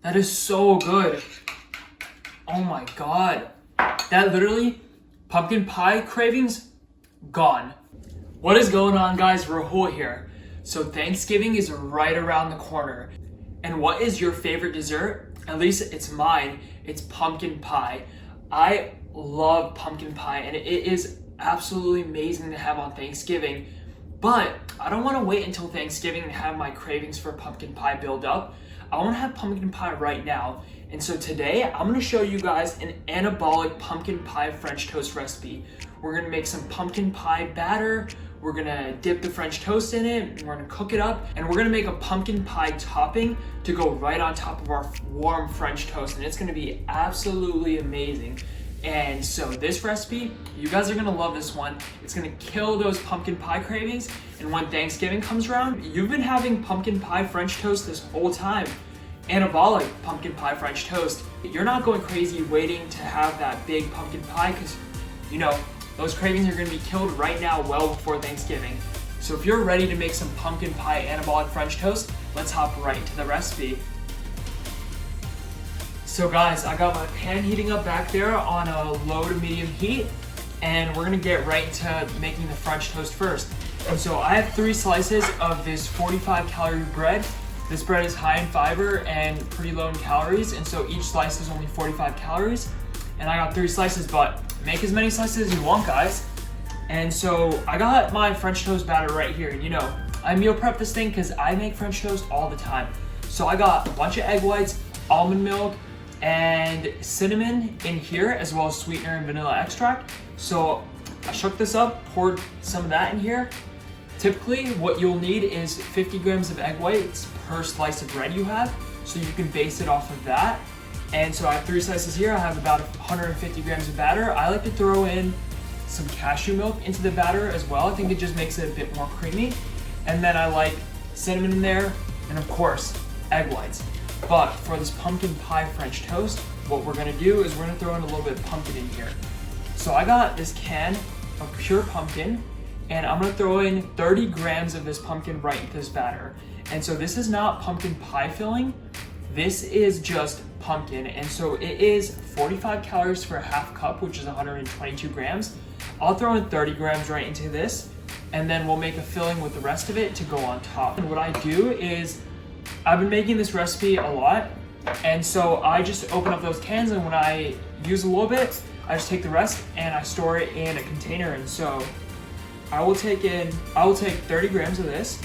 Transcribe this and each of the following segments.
That is so good. Oh my God. That literally, pumpkin pie cravings, gone. What is going on, guys? Rahul here. So Thanksgiving is right around the corner. And what is your favorite dessert? At least it's mine. It's pumpkin pie. I love pumpkin pie and it is absolutely amazing to have on Thanksgiving. But I don't want to wait until Thanksgiving to have my cravings for pumpkin pie build up. I want to have pumpkin pie right now. And so today I'm going to show you guys an anabolic pumpkin pie French toast recipe. We're going to make some pumpkin pie batter. We're going to dip the French toast in it. We're going to cook it up and we're going to make a pumpkin pie topping to go right on top of our warm French toast. And it's going to be absolutely amazing. And so this recipe, you guys are gonna love this one. It's gonna kill those pumpkin pie cravings. And when Thanksgiving comes around, you've been having pumpkin pie French toast this whole time. Anabolic pumpkin pie French toast. You're not going crazy waiting to have that big pumpkin pie because, you know, those cravings are gonna be killed right now well before Thanksgiving. So if you're ready to make some pumpkin pie anabolic French toast, let's hop right into the recipe. So guys, I got my pan heating up back there on a low to medium heat, and we're gonna get right into making the French toast first. And so I have 3 slices of this 45 calorie bread. This bread is high in fiber and pretty low in calories, and so each slice is only 45 calories. And I got 3 slices, but make as many slices as you want, guys. And so I got my French toast batter right here. You know, I meal prep this thing because I make French toast all the time. So I got a bunch of egg whites, almond milk, and cinnamon in here, as well as sweetener and vanilla extract. So I shook this up, poured some of that in here. Typically what you'll need is 50 grams of egg whites per slice of bread you have, so you can base it off of that. And so I have 3 slices here. I have about 150 grams of batter. I like to throw in some cashew milk into the batter as well. I think it just makes it a bit more creamy. And then I like cinnamon in there, and of course, egg whites. But for this pumpkin pie French toast, what we're gonna do is we're gonna throw in a little bit of pumpkin in here. So I got this can of pure pumpkin, and I'm gonna throw in 30 grams of this pumpkin right into this batter. And so this is not pumpkin pie filling, this is just pumpkin. And so it is 45 calories for a half cup, which is 122 grams. I'll throw in 30 grams right into this, and then we'll make a filling with the rest of it to go on top. And what I do is, I've been making this recipe a lot, and so I just open up those cans, and when I use a little bit, I just take the rest and I store it in a container. And so I will take 30 grams of this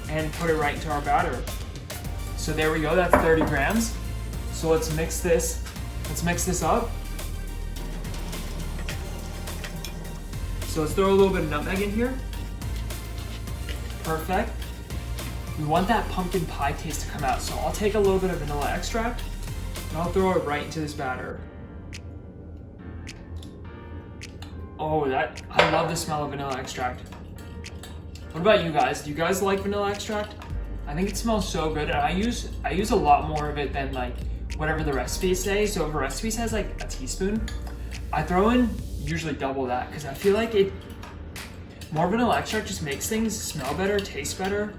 and put it right into our batter. So there we go, that's 30 grams. So let's mix this up. So let's throw a little bit of nutmeg in here. Perfect. We want that pumpkin pie taste to come out, so I'll take a little bit of vanilla extract and I'll throw it right into this batter. Oh, I love the smell of vanilla extract. What about you guys? Do you guys like vanilla extract? I think it smells so good, and I use a lot more of it than like whatever the recipes say. So if a recipe says like a teaspoon, I throw in usually double that because I feel like more vanilla extract just makes things smell better, taste better.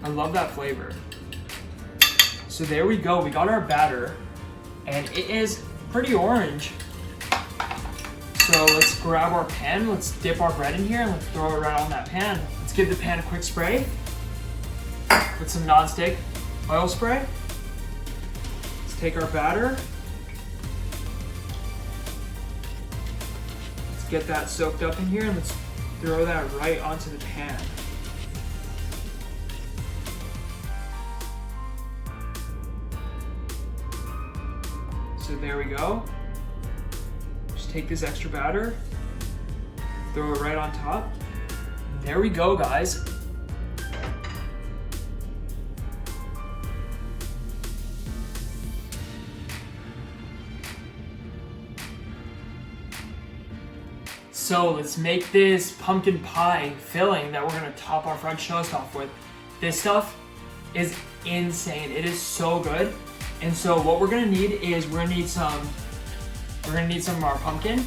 I love that flavor. So there we go, we got our batter, and it is pretty orange. So let's grab our pan, let's dip our bread in here, and let's throw it right on that pan. Let's give the pan a quick spray with some non-stick oil spray. Let's take our batter. Let's get that soaked up in here, and let's throw that right onto the pan. So there we go. Just take this extra batter, throw it right on top. There we go, guys. So let's make this pumpkin pie filling that we're gonna top our French toast off with. This stuff is insane. It is so good. And so what we're gonna need is we're gonna need some of our pumpkin.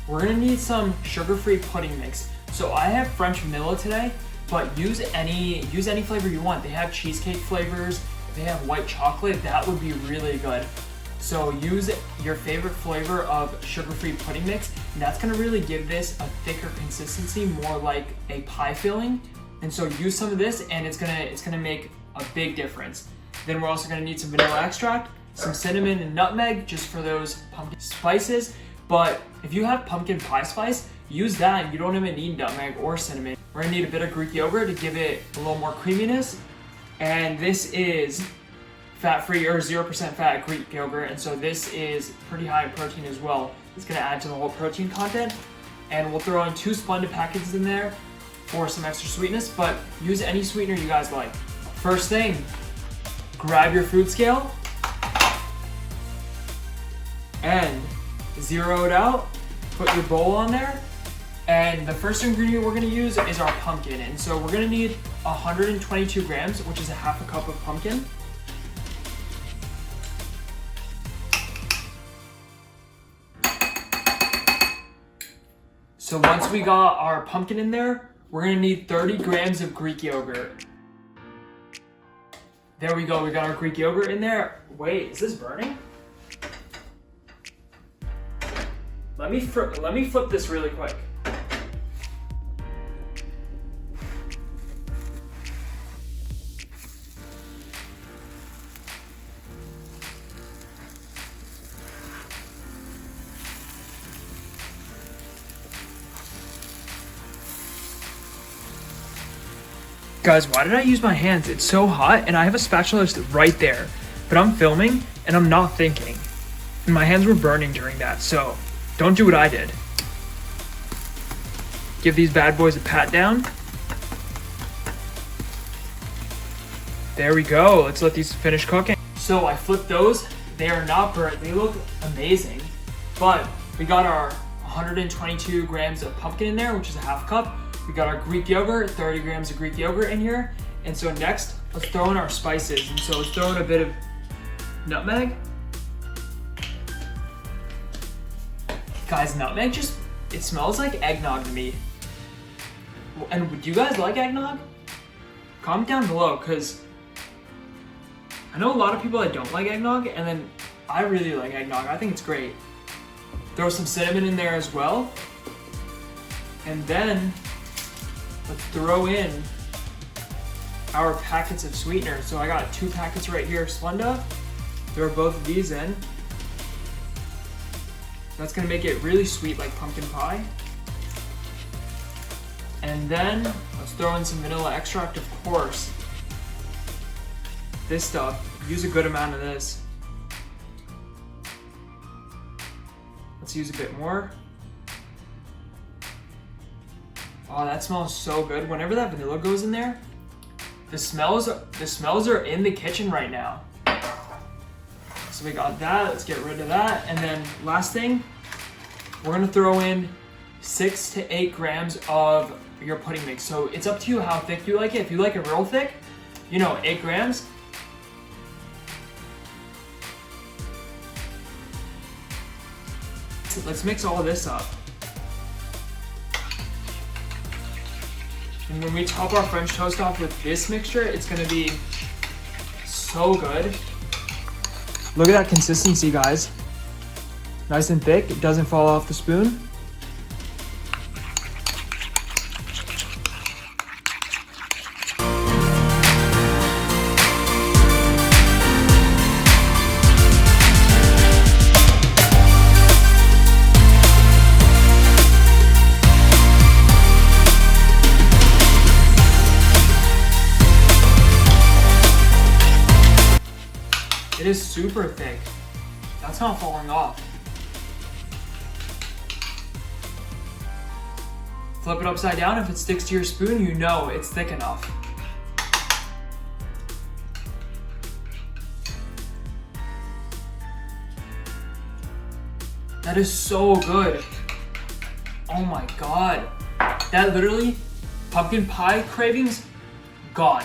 We're gonna need some sugar-free pudding mix. So I have French vanilla today, but use any flavor you want. They have cheesecake flavors, they have white chocolate, that would be really good. So use your favorite flavor of sugar-free pudding mix, and that's gonna really give this a thicker consistency, more like a pie filling. And so use some of this, and it's gonna make a big difference. Then we're also gonna need some vanilla extract, some cinnamon and nutmeg, just for those pumpkin spices. But if you have pumpkin pie spice, use that. You don't even need nutmeg or cinnamon. We're gonna need a bit of Greek yogurt to give it a little more creaminess. And this is fat-free or 0% fat Greek yogurt, and so this is pretty high in protein as well. It's gonna add to the whole protein content. And we'll throw in 2 Splenda packets in there for some extra sweetness, but use any sweetener you guys like. First thing, grab your food scale and zero it out. Put your bowl on there. And the first ingredient we're gonna use is our pumpkin. And so we're gonna need 122 grams, which is a half a cup of pumpkin. So once we got our pumpkin in there, we're gonna need 30 grams of Greek yogurt. There we go, we got our Greek yogurt in there. Wait, is this burning? Let me flip this really quick. Guys, why did I use my hands? It's so hot, and I have a spatula right there. But I'm filming, and I'm not thinking. And my hands were burning during that, so don't do what I did. Give these bad boys a pat down. There we go. Let's let these finish cooking. So I flipped those. They are not burnt. They look amazing. But we got our 122 grams of pumpkin in there, which is a half cup. We got our Greek yogurt, 30 grams of Greek yogurt in here. And so next, let's throw in our spices. And so let's throw in a bit of nutmeg. Guys, nutmeg it smells like eggnog to me. And do you guys like eggnog? Comment down below, because I know a lot of people that don't like eggnog, and then I really like eggnog. I think it's great. Throw some cinnamon in there as well. And then let's throw in our packets of sweetener. So I got 2 packets right here of Splenda. Throw both of these in. That's gonna make it really sweet, like pumpkin pie. And then let's throw in some vanilla extract, of course. This stuff, use a good amount of this. Let's use a bit more. Oh, that smells so good. Whenever that vanilla goes in there, the smells are in the kitchen right now. So we got that, let's get rid of that. And then last thing, we're gonna throw in 6 to 8 grams of your pudding mix. So it's up to you how thick you like it. If you like it real thick, 8 grams. Let's mix all of this up. And when we top our French toast off with this mixture, it's gonna be so good. Look at that consistency, guys. Nice and thick, it doesn't fall off the spoon. It is super thick. That's not falling off. Flip it upside down. If it sticks to your spoon, you know it's thick enough. That is so good. Oh my God. That literally, pumpkin pie cravings, gone.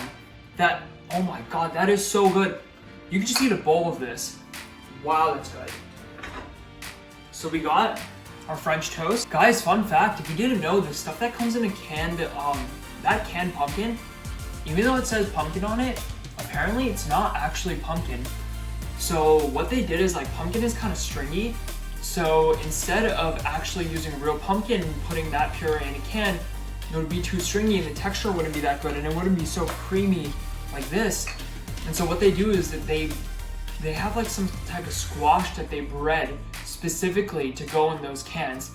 Oh my God, that is so good. You can just eat a bowl of this. Wow, that's good. So we got our French toast. Guys, fun fact, if you didn't know, the stuff that comes in a canned, that canned pumpkin, even though it says pumpkin on it, apparently it's not actually pumpkin. So what they did is, like, pumpkin is kind of stringy. So instead of actually using real pumpkin and putting that puree in a can, it would be too stringy and the texture wouldn't be that good and it wouldn't be so creamy like this. And so what they do is that they have like some type of squash that they bred specifically to go in those cans.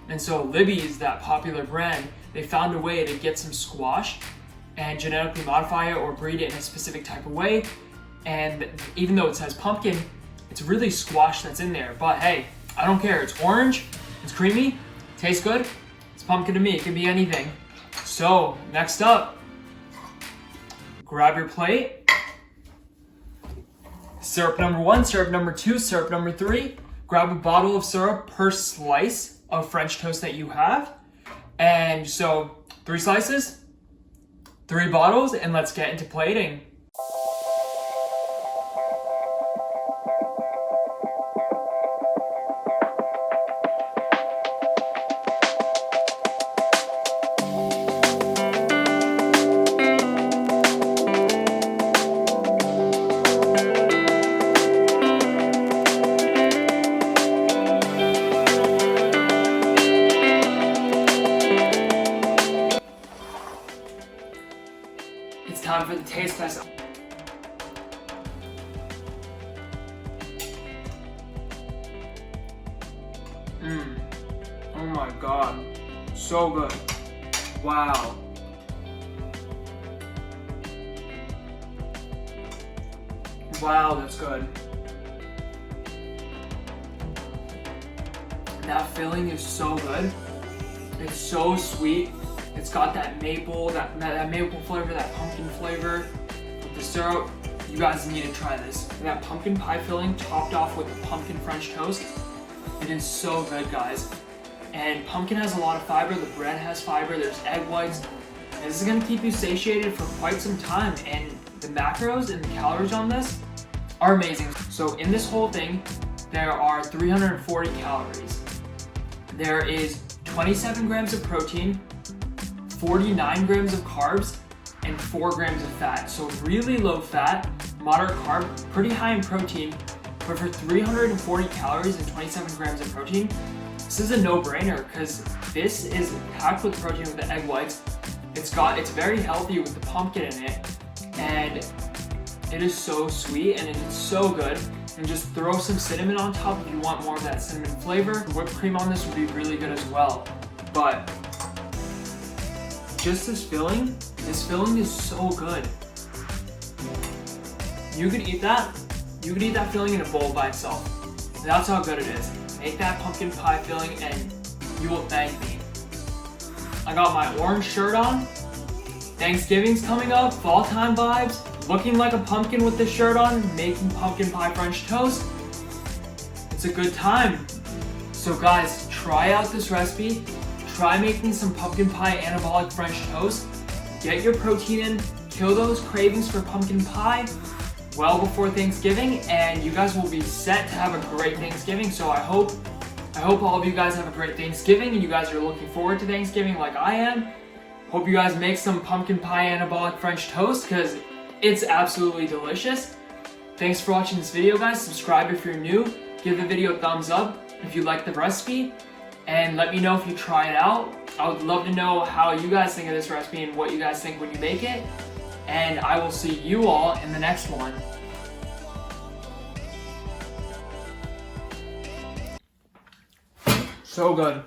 And so Libby's, that popular brand, they found a way to get some squash and genetically modify it or breed it in a specific type of way. And even though it says pumpkin, it's really squash that's in there. But hey, I don't care. It's orange, it's creamy, tastes good. It's pumpkin to me. It can be anything. So next up, grab your plate. Syrup number 1, syrup number 2, syrup number 3. Grab a bottle of syrup per slice of French toast that you have. And so 3 slices, 3 bottles, and let's get into plating. It's time for the taste test. Oh my god. So good. Wow. Wow, that's good. That filling is so good. It's so sweet. It's got that maple, that maple flavor, that pumpkin flavor with the syrup. You guys need to try this. And that pumpkin pie filling topped off with the pumpkin French toast. It is so good, guys. And pumpkin has a lot of fiber. The bread has fiber. There's egg whites. And this is gonna keep you satiated for quite some time. And the macros and the calories on this are amazing. So in this whole thing, there are 340 calories. There is 27 grams of protein, 49 grams of carbs, and 4 grams of fat. So really low fat, moderate carb, pretty high in protein, but for 340 calories and 27 grams of protein, this is a no-brainer because this is packed with protein with the egg whites. It's very healthy with the pumpkin in it, and it is so sweet and it is so good. And just throw some cinnamon on top if you want more of that cinnamon flavor. Whipped cream on this would be really good as well. But just this filling is so good. You could eat that filling in a bowl by itself. That's how good it is. Make that pumpkin pie filling and you will thank me. I got my orange shirt on. Thanksgiving's coming up, fall time vibes. Looking like a pumpkin with this shirt on, making pumpkin pie French toast. It's a good time. So guys, try out this recipe. Try making some pumpkin pie anabolic French toast. Get your protein in, kill those cravings for pumpkin pie well before Thanksgiving, and you guys will be set to have a great Thanksgiving. So I hope all of you guys have a great Thanksgiving and you guys are looking forward to Thanksgiving like I am. Hope you guys make some pumpkin pie anabolic French toast because it's absolutely delicious. Thanks for watching this video, guys. Subscribe if you're new. Give the video a thumbs up if you like the recipe. And let me know if you try it out. I would love to know how you guys think of this recipe and what you guys think when you make it. And I will see you all in the next one. So good.